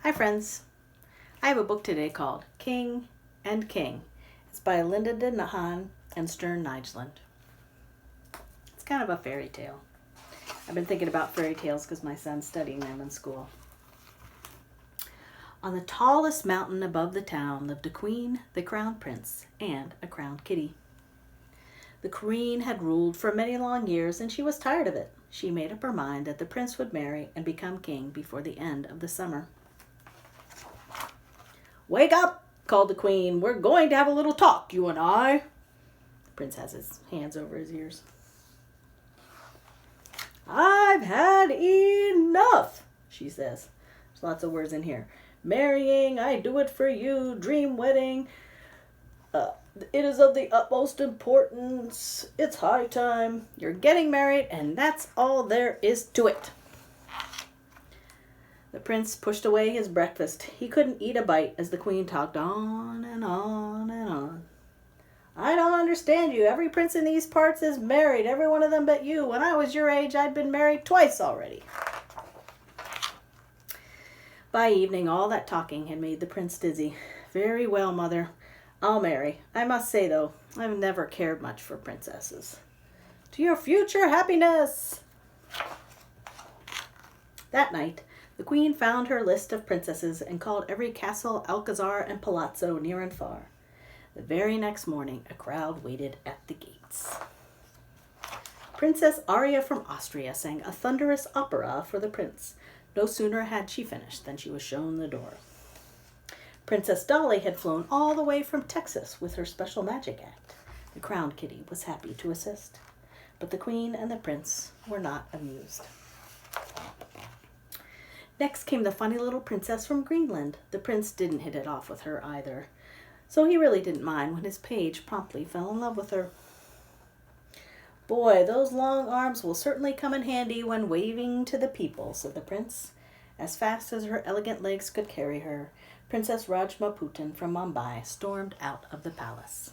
Hi friends, I have a book today called King and King. It's by Linda de Nahan and Stern Nijland. It's kind of a fairy tale. I've been thinking about fairy tales because my son's studying them in school. On the tallest mountain above the town lived a queen, the crown prince, and a crowned kitty. The queen had ruled for many long years and she was tired of it. She made up her mind that the prince would marry and become king before the end of the summer. "Wake up," called the queen. "We're going to have a little talk, you and I." The prince has his hands over his ears. "I've had enough," she says. There's lots of words in here. Marrying, I do it for you, dream wedding. It is of the utmost importance. It's high time. You're getting married, and that's all there is to it. The prince pushed away his breakfast. He couldn't eat a bite as the queen talked on and on and on. "I don't understand you. Every prince in these parts is married, every one of them but you. When I was your age, I'd been married twice already." By evening, all that talking had made the prince dizzy. "Very well, mother. I'll marry. I must say, though, I've never cared much for princesses." "To your future happiness." That night, the queen found her list of princesses and called every castle, alcazar, and palazzo near and far. The very next morning, a crowd waited at the gates. Princess Aria from Austria sang a thunderous opera for the prince. No sooner had she finished than she was shown the door. Princess Dolly had flown all the way from Texas with her special magic act. The crowned kitty was happy to assist, but the queen and the prince were not amused. Next came the funny little princess from Greenland. The prince didn't hit it off with her either, so he really didn't mind when his page promptly fell in love with her. "Boy, those long arms will certainly come in handy when waving to the people," said the prince. As fast as her elegant legs could carry her, Princess Rajmaputin from Mumbai stormed out of the palace.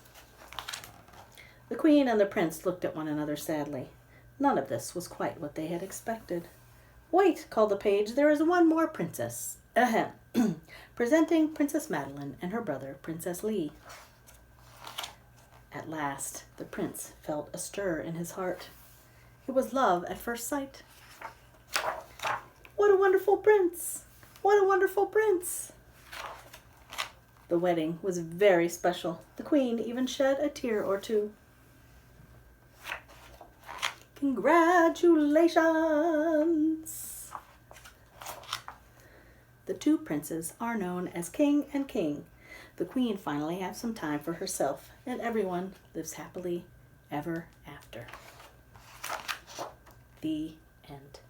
The queen and the prince looked at one another sadly. None of this was quite what they had expected. "Wait," called the page, "there is one more princess. Ahem. Presenting Princess Madeline and her brother, Princess Lee." At last, the prince felt a stir in his heart. It was love at first sight. "What a wonderful prince! What a wonderful prince!" The wedding was very special. The queen even shed a tear or two. Congratulations! The two princes are known as King and King. The queen finally has some time for herself, and everyone lives happily ever after. The end.